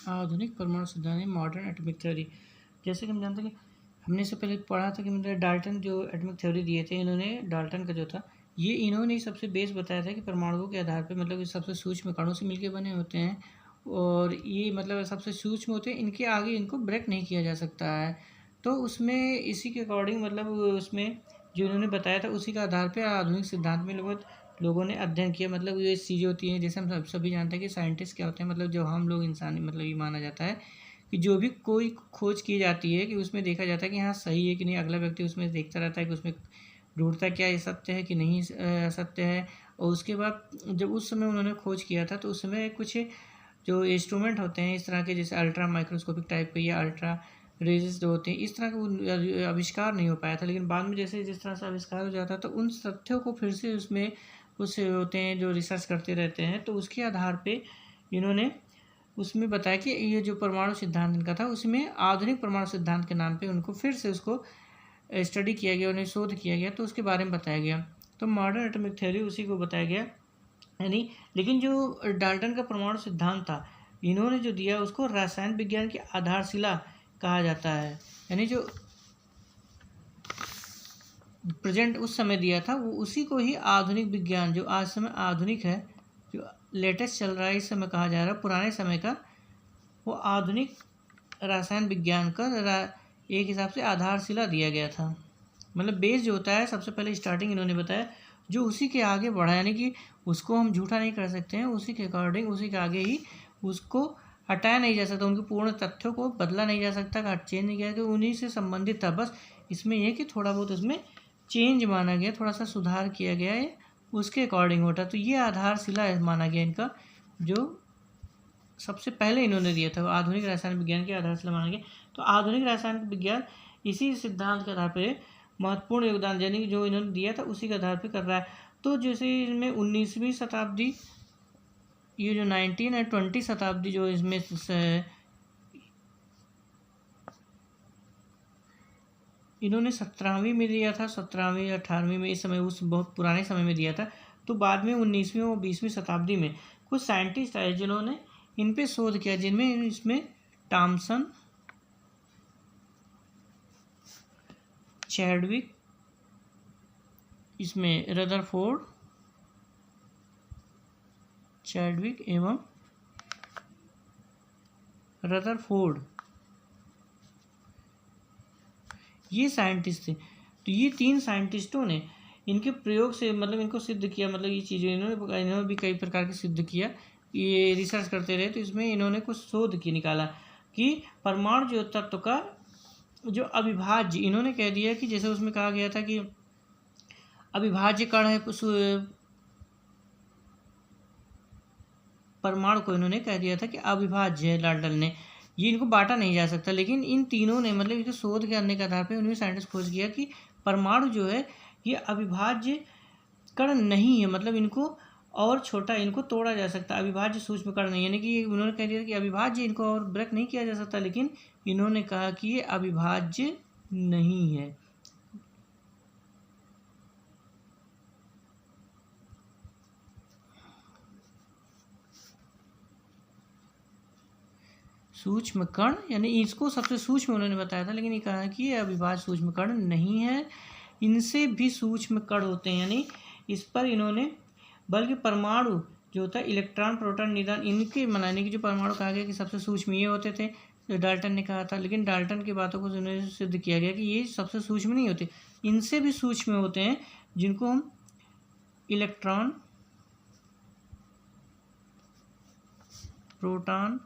आधुनिक परमाणु सिद्धांत मॉडर्न एटॉमिक थ्योरी। जैसे कि हम जानते हैं कि हमने इससे पहले पढ़ा था कि मतलब डाल्टन जो एटॉमिक थ्योरी दिए थे, इन्होंने डाल्टन का जो था ये इन्होंने सबसे बेस बताया था कि परमाणुओं के आधार पे मतलब सबसे सूक्ष्म कणों से मिलकर बने होते हैं और ये मतलब सबसे सूक्ष्म होते हैं, इनके आगे इनको ब्रेक नहीं किया जा सकता है। तो उसमें इसी के अकॉर्डिंग मतलब उसमें जो इन्होंने बताया था उसी के आधार पे आधुनिक सिद्धांत में लोगों ने अध्ययन किया। मतलब ये चीज़ें होती हैं जैसे हम सभी जानते हैं कि साइंटिस्ट क्या होते हैं, मतलब जो हम लोग इंसान मतलब ये माना जाता है कि जो भी कोई खोज की जाती है कि उसमें देखा जाता है कि हाँ सही है कि नहीं, अगला व्यक्ति उसमें देखता रहता है कि उसमें ढूंढता क्या ये सत्य है कि नहीं सत्य है। और उसके बाद जब उस समय उन्होंने खोज किया था तो उस समय कुछ जो इंस्ट्रूमेंट होते हैं इस तरह के, जैसे अल्ट्रा माइक्रोस्कोपिक टाइप के या अल्ट्रा रेजेस जो होते हैं, इस तरह का आविष्कार नहीं हो पाया था। लेकिन बाद में जैसे जिस तरह से आविष्कार हो जाता है तो उन तथ्यों को फिर से उसमें कुछ होते हैं जो रिसर्च करते रहते हैं, तो उसके आधार पे इन्होंने उसमें बताया कि ये जो परमाणु सिद्धांत इनका था उसमें आधुनिक परमाणु सिद्धांत के नाम पे उनको फिर से उसको स्टडी किया गया, उन्हें शोध किया गया, तो उसके बारे में बताया गया। तो मॉडर्न एटॉमिक थ्योरी उसी को बताया गया यानी। लेकिन जो डाल्टन का परमाणु सिद्धांत था इन्होंने जो दिया उसको रसायन विज्ञान की आधारशिला कहा जाता है। यानी जो प्रेजेंट उस समय दिया था वो उसी को ही आधुनिक विज्ञान, जो आज समय आधुनिक है, जो लेटेस्ट चल रहा है इस समय कहा जा रहा है, पुराने समय का वो आधुनिक रसायन विज्ञान का एक हिसाब से आधारशिला दिया गया था। मतलब बेस जो होता है सबसे पहले स्टार्टिंग इन्होंने बताया, जो उसी के आगे बढ़ा, यानी कि उसको हम झूठा नहीं कर सकते हैं, उसी के अकॉर्डिंग उसी के आगे ही उसको हटाया नहीं जा सकता, उनके पूर्ण तथ्यों को बदला नहीं जा सकता, चेंज नहीं किया, कि उन्हीं से संबंधित था। बस इसमें यह कि थोड़ा बहुत उसमें चेंज माना गया, थोड़ा सा सुधार किया गया है, उसके अकॉर्डिंग होता। तो ये आधारशिला माना गया इनका, जो सबसे पहले इन्होंने दिया था, आधुनिक रसायन विज्ञान की आधारशिला माना गया। तो आधुनिक रसायन विज्ञान इसी सिद्धांत के आधार पर महत्वपूर्ण योगदान यानी जो इन्होंने दिया था उसी के आधार पर कर रहा है। तो जैसे इसमें 19वीं शताब्दी, ये जो 19 और 20 शताब्दी जो इसमें इन्होंने 17वीं में दिया था, 17वीं 18वीं में, इस समय उस बहुत पुराने समय में दिया था। तो बाद में 19वीं और 20वीं शताब्दी में कुछ साइंटिस्ट आए जिन्होंने इन पे शोध किया, जिनमें इसमें थॉमसन, चैडविक, इसमें रदरफोर्ड, चैडविक एवं रदरफोर्ड, ये साइंटिस्ट थे। तो ये तीन साइंटिस्टों ने इनके प्रयोग से मतलब इनको सिद्ध किया, मतलब ये चीज़ें इन्होंने भी कई प्रकार के सिद्ध किया, ये रिसर्च करते रहे। तो इसमें इन्होंने कुछ शोध की निकाला कि परमाणु जो तत्व का जो अविभाज्य, इन्होंने कह दिया कि जैसे उसमें कहा गया था कि अविभाज्य कण है, परमाणु को इन्होंने कह दिया था कि अविभाज्य है डाल्टन ने, ये इनको बांटा नहीं जा सकता। लेकिन इन तीनों ने मतलब इसको शोध करने के आधार पर उन्होंने साइंटिस्ट खोज किया कि परमाणु जो है ये अविभाज्य कण नहीं है, मतलब इनको और छोटा, इनको तोड़ा जा सकता, अविभाज्य सूक्ष्म कण नहीं, यानी कि उन्होंने कह दिया कि अविभाज्य, इनको और ब्रेक नहीं किया जा सकता। लेकिन इन्होंने कहा कि ये अविभाज्य नहीं है। सूक्ष्म कण यानी इसको सबसे सूक्ष्म उन्होंने बताया था, लेकिन ये कहा कि ये अविभाज्य सूक्ष्म कण नहीं है, इनसे भी सूक्ष्म कण होते हैं। यानी इस पर इन्होंने बल्कि परमाणु जो होता है इलेक्ट्रॉन प्रोटॉन न्यूट्रॉन, इनके मनाने की जो परमाणु कहा गया कि सबसे सूक्ष्म ये होते थे जो डाल्टन ने कहा था। लेकिन डाल्टन की बातों को उन्होंने सिद्ध किया गया कि ये सबसे सूक्ष्म नहीं होते, इनसे भी सूक्ष्म होते हैं, जिनको हम इलेक्ट्रॉन, प्रोटॉन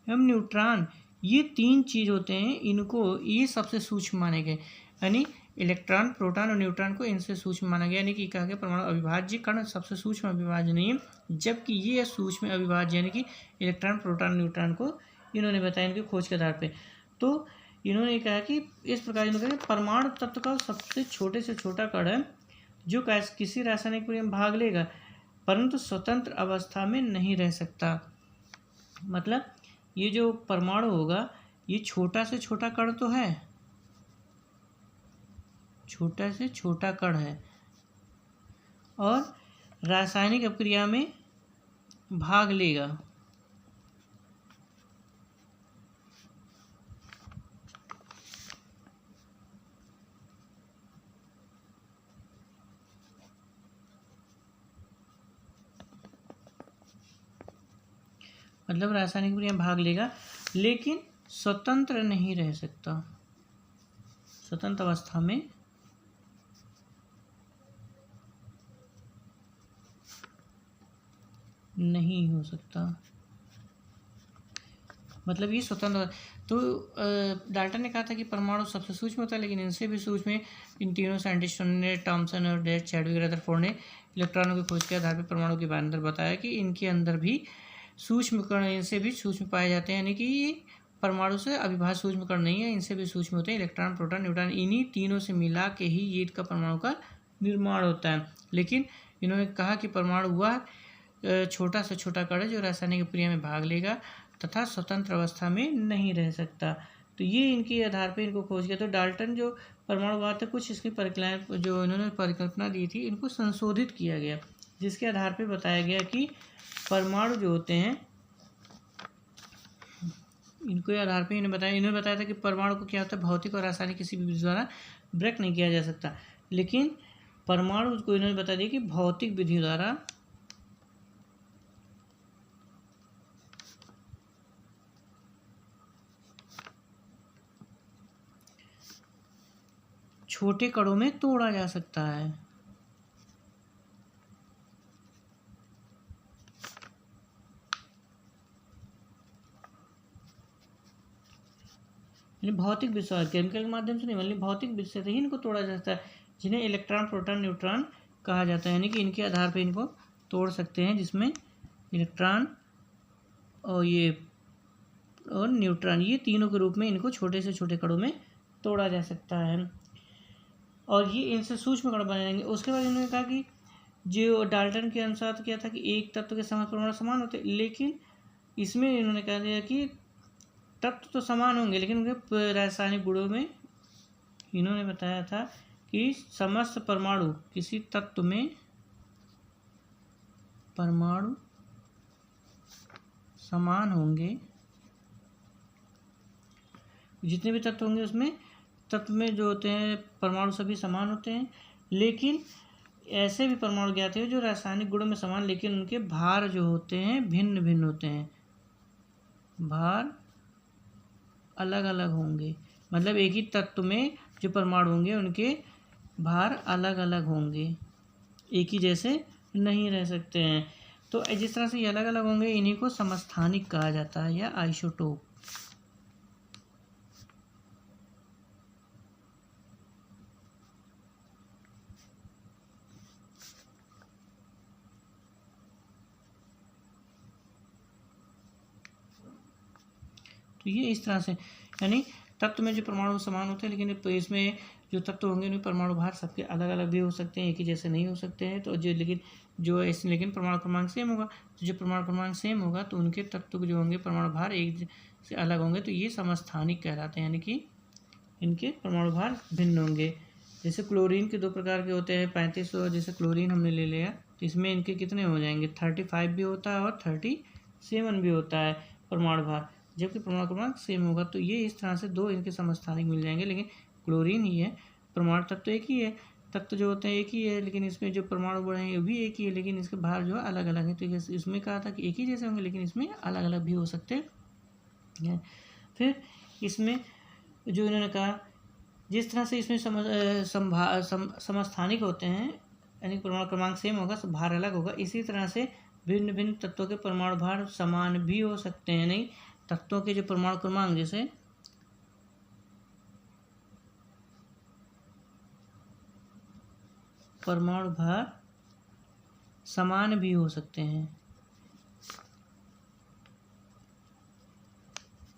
एवं न्यूट्रॉन, ये तीन चीज होते हैं, इनको ये सबसे सूक्ष्म माने गए। यानी इलेक्ट्रॉन, प्रोटॉन और न्यूट्रॉन को इनसे सूक्ष्म माना गया। यानी कि कहा गया परमाणु अविभाज्य कण सबसे सूक्ष्म अविभाज्य नहीं है, जबकि ये सूक्ष्म अविभाज्य यानी कि इलेक्ट्रॉन, प्रोटॉन, न्यूट्रॉन को इन्होंने बताया इनकी खोज के आधार पर। तो इन्होंने कहा कि इस प्रकार इन्होंने कहा कि परमाणु तत्व का सबसे छोटे से छोटा कण है जो किसी रासायनिक क्रिया में भाग लेगा परंतु स्वतंत्र अवस्था में नहीं रह सकता। मतलब ये जो परमाणु होगा ये छोटा से छोटा कण तो है, छोटा से छोटा कण है, और रासायनिक अभिक्रिया में भाग लेगा, मतलब रासायनिक क्रिया में भाग लेगा लेकिन स्वतंत्र नहीं रह सकता, स्वतंत्र अवस्था में नहीं हो सकता। मतलब ये स्वतंत्र। तो डाल्टन ने कहा था कि परमाणु सबसे सूक्ष्म होता है, लेकिन इनसे भी सूक्ष्म इन तीनों साइंटिस्टों ने, टॉमसन और डेट, चैडविक, रदरफोर्ड ने इलेक्ट्रॉनों की खोज के आधार पर परमाणु के बारे में बताया कि इनके अंदर भी सूक्ष्म कण इनसे भी सूक्ष्म पाए जाते हैं, यानी कि ये परमाणु से अविभाज्य सूक्ष्म कण नहीं है, इनसे भी सूक्ष्म होते हैं। इलेक्ट्रॉन, प्रोटॉन, न्यूट्रॉन, इन्हीं तीनों से मिला के ही ये का परमाणु का निर्माण होता है। लेकिन इन्होंने कहा कि परमाणु वह छोटा से छोटा कण है जो रासायनिक क्रिया में भाग लेगा तथा स्वतंत्र अवस्था में नहीं रह सकता। तो ये इनके आधार पर इनको खोज किया। तो डाल्टन जो परमाणुवाद थे, कुछ इसकी परिकल्पना जो इन्होंने परिकल्पना दी थी, इनको संशोधित किया गया, जिसके आधार पर बताया गया कि परमाणु जो होते हैं, इनको आधार पर इन्होंने बताया था कि परमाणु को क्या होता है, भौतिक और रासायनिक किसी भी विधि द्वारा ब्रेक नहीं किया जा सकता। लेकिन परमाणु को इन्होंने बता दिया कि भौतिक विधि द्वारा छोटे कणों में तोड़ा जा सकता है। भौतिक विषय केमिकल के माध्यम से नहीं, मतलब भौतिक विषय से ही इनको तोड़ा जाता है, जिन्हें इलेक्ट्रॉन, प्रोटॉन, न्यूट्रॉन कहा जाता है। यानी कि इनके आधार पर इनको तोड़ सकते हैं, जिसमें इलेक्ट्रॉन और न्यूट्रॉन, ये तीनों के रूप में इनको छोटे से छोटे कणों में तोड़ा जा सकता है और ये इनसे सूक्ष्म कण बने रहेंगे। उसके बाद इन्होंने कहा कि जो डाल्टन के अनुसार तो क्या था कि एक तत्व के समस्त परमाणु समान होते, लेकिन इसमें इन्होंने कह दिया कि तत्व तो समान होंगे, लेकिन उनके रासायनिक गुणों में इन्होंने बताया था कि समस्त परमाणु किसी तत्व में परमाणु समान होंगे, जितने भी तत्व होंगे उसमें तत्व में जो होते हैं परमाणु सभी समान होते हैं, लेकिन ऐसे भी परमाणु ज्ञात हैं जो रासायनिक गुणों में समान, लेकिन उनके भार जो होते हैं भिन्न भिन्न होते हैं, भार अलग अलग होंगे। मतलब एक ही तत्व में जो परमाणु होंगे उनके भार अलग अलग होंगे, एक ही जैसे नहीं रह सकते हैं। तो जिस तरह से ये अलग अलग होंगे, इन्हीं को समस्थानिक कहा जाता है या आइसोटोप। तो ये इस तरह से, यानी तत्व में जो परमाणु समान होते हैं, लेकिन इसमें जो तत्व होंगे उनमें परमाणु भार सबके अलग अलग भी हो सकते हैं, एक ही जैसे नहीं हो सकते हैं। तो लेकिन परमाणु क्रमांक सेम होगा। तो जो परमाणु क्रमांक सेम होगा तो उनके तत्व जो होंगे परमाणु भार एक से अलग होंगे, तो ये समस्थानिक कहलाते हैं, यानी कि इनके परमाणु भार भिन्न होंगे। जैसे क्लोरीन के दो प्रकार के होते हैं, 3500, जैसे क्लोरीन हमने ले लिया तो इसमें इनके कितने हो जाएंगे, 35 भी होता है और 37 भी होता है परमाणु भार, जबकि परमाणु क्रमांक सेम होगा। तो ये इस तरह से दो इनके समस्थानिक मिल जाएंगे, लेकिन क्लोरीन ही है, परमाणु तत्व एक ही है, तत्व जो होते हैं एक ही है, लेकिन इसमें जो परमाणु बड़े हैं वो भी एक ही है, लेकिन इसके भार जो है अलग अलग है। तो इसमें कहा था कि एक ही जैसे होंगे, लेकिन इसमें अलग अलग भी हो सकते हैं। फिर इसमें जो इन्होंने कहा, जिस तरह से इसमें समस्थानिक होते हैं, यानी परमाणु क्रमांक सेम होगा, भार अलग होगा, इसी तरह से भिन्न भिन्न तत्वों के परमाणु भार समान भी हो सकते हैं। नहीं, तत्वों के जो परमाणु क्रमांक, जैसे परमाणु भार समान भी हो सकते हैं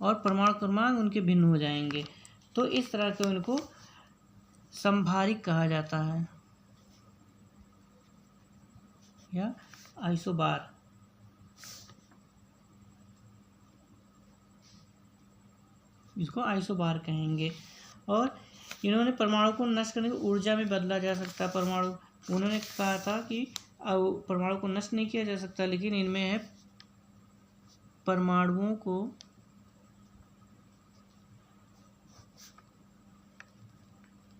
और परमाणु क्रमांक उनके भिन्न हो जाएंगे। तो इस तरह के उनको समभारिक कहा जाता है या आइसोबार। इसको आइसोबार कहेंगे। और इन्होंने परमाणु को नष्ट करने की ऊर्जा में बदला जा सकता है। परमाणु, उन्होंने कहा था कि परमाणु को नष्ट नहीं किया जा सकता, लेकिन इनमें है परमाणुओं को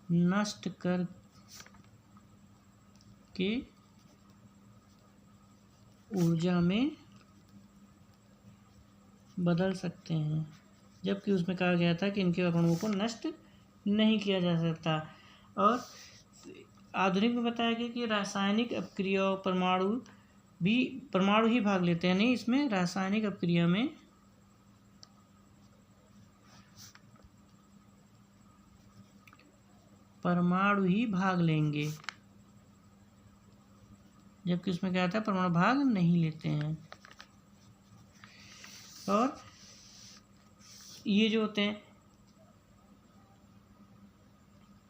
नष्ट कर के ऊर्जा में बदल सकते हैं, जबकि उसमें कहा गया था कि इनके अणुओं को नष्ट नहीं किया जा सकता। और आधुनिक में बताया गया कि रासायनिक अपक्रिया परमाणु ही भाग लेते हैं, नहीं इसमें रासायनिक अपक्रिया में परमाणु ही भाग लेंगे, जबकि उसमें क्या था, परमाणु भाग नहीं लेते हैं। और ये जो होते हैं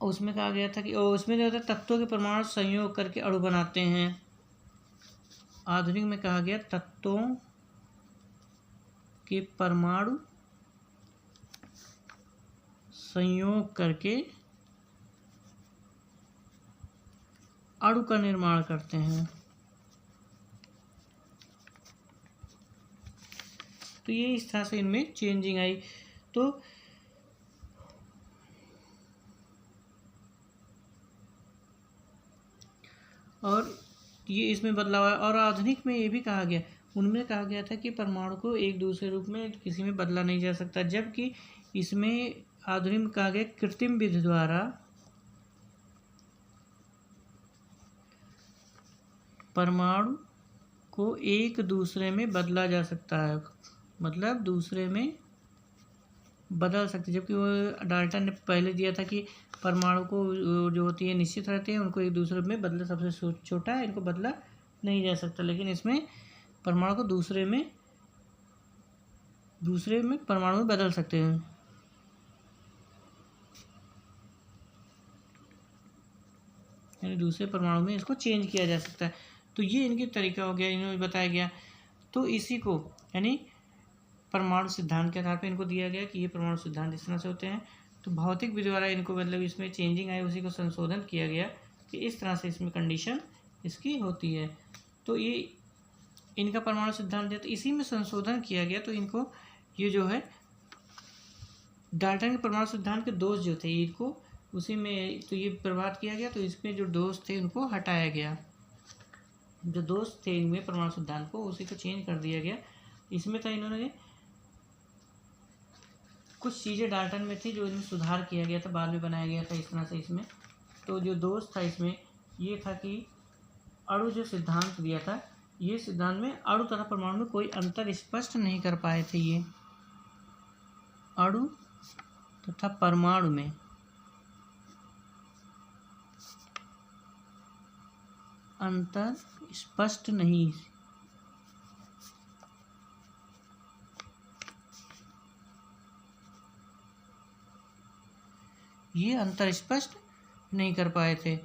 उसमें कहा गया था कि उसमें जो होता है तत्वों के परमाणु संयोग करके अणु बनाते हैं। आधुनिक में कहा गया तत्वों के परमाणु संयोग करके अणु का निर्माण करते हैं। तो ये इस तरह से इनमें चेंजिंग आई। तो और ये इसमें बदलाव आया। और आधुनिक में ये भी कहा गया, उनमें कहा गया था कि परमाणु को एक दूसरे रूप में किसी में बदला नहीं जा सकता, जबकि इसमें आधुनिक में कहा गया कृत्रिम विधि द्वारा परमाणु को एक दूसरे में बदला जा सकता है, मतलब दूसरे में बदल सकते, जबकि वो डाल्टन ने पहले दिया था कि परमाणु को जो होती है निश्चित रहते हैं, उनको एक दूसरे में बदला सबसे छोटा है, इनको बदला नहीं जा सकता। लेकिन इसमें परमाणु को दूसरे में परमाणु में बदल सकते हैं, यानी दूसरे परमाणु में इसको चेंज किया जा सकता है। तो ये इनके तरीका हो गया, इन्होंने बताया गया। तो इसी को यानी परमाणु सिद्धांत के आधार पर इनको दिया गया कि ये परमाणु सिद्धांत इस तरह से होते हैं। तो भौतिक विधि द्वारा इनको मतलब इसमें चेंजिंग आई, उसी को संशोधन किया गया कि इस तरह से इसमें कंडीशन इसकी होती है। तो ये इनका परमाणु सिद्धांत है, तो इसी में संशोधन किया गया। तो इनको ये जो है डाल्टन के परमाणु सिद्धांत के दोष जो थे इनको उसी में तो ये बर्बाद किया गया। तो इसमें जो दोष थे उनको हटाया गया, जो दोष थे इनमें परमाणु सिद्धांत को उसी को चेंज कर दिया गया। इसमें था इन्होंने कुछ चीज़ें डाल्टन में थी जो इनमें सुधार किया गया था, बाद में बनाया गया था इस तरह से इसमें। तो जो दोष था इसमें ये था कि अणु जो सिद्धांत दिया था, ये सिद्धांत में अणु तथा परमाणु में कोई अंतर स्पष्ट नहीं कर पाए थे। ये अणु तथा परमाणु में अंतर स्पष्ट नहीं, ये अंतर स्पष्ट नहीं कर पाए थे।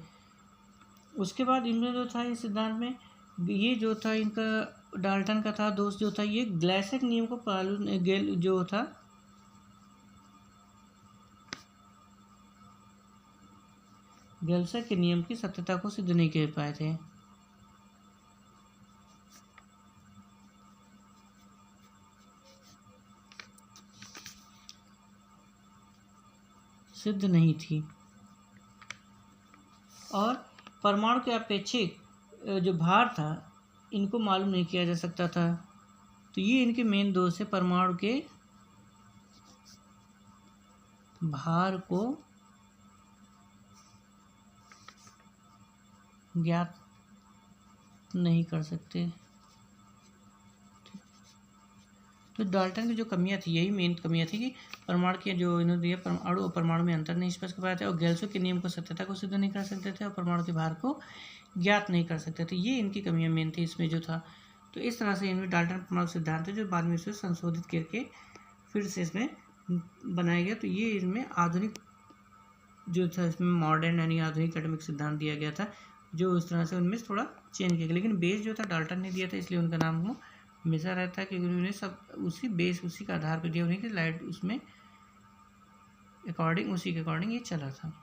उसके बाद इनमें जो था इस सिद्धांत में ये जो था इनका डाल्टन का था दोस्त जो था, ये ग्लेसिक नियम को पालन जो था गैल्सा के नियम की सत्यता को सिद्ध नहीं कर पाए थे। सिद्ध नहीं थी। और परमाणु के अपेक्षित जो भार था इनको मालूम नहीं किया जा सकता था। तो ये इनके मेन दोष है, परमाणु के भार को ज्ञात नहीं कर सकते। तो डाल्टन की जो कमियां थी, यही मेन कमियां थी कि परमाणु की जो इन्होंने दिया अणु और परमाणु में अंतर नहीं स्पष्ट कर पाए थे, और गैल्सो के नियम को सत्यता को सिद्ध नहीं कर सकते थे, और परमाणु के भार को ज्ञात नहीं कर सकते थे। ये इनकी कमियां मेन थी इसमें जो था। तो इस तरह से इनमें डाल्टन परमाणु सिद्धांत है जो बाद में इसे संशोधित करके फिर से इसमें बनाया गया। तो ये इनमें आधुनिक जो था इसमें मॉडर्न यानी आधुनिक एटॉमिक सिद्धांत दिया गया था, जो उस तरह से उनमें थोड़ा चेंज किया गया। लेकिन बेस जो था डाल्टन ने दिया था, इसलिए उनका नाम वो हमेशा रहता है, क्योंकि उन्होंने सब उसी बेस उसी का आधार पर दिया, उन्हीं की लाइट उसमें अकॉर्डिंग उसी के अकॉर्डिंग ये चला था।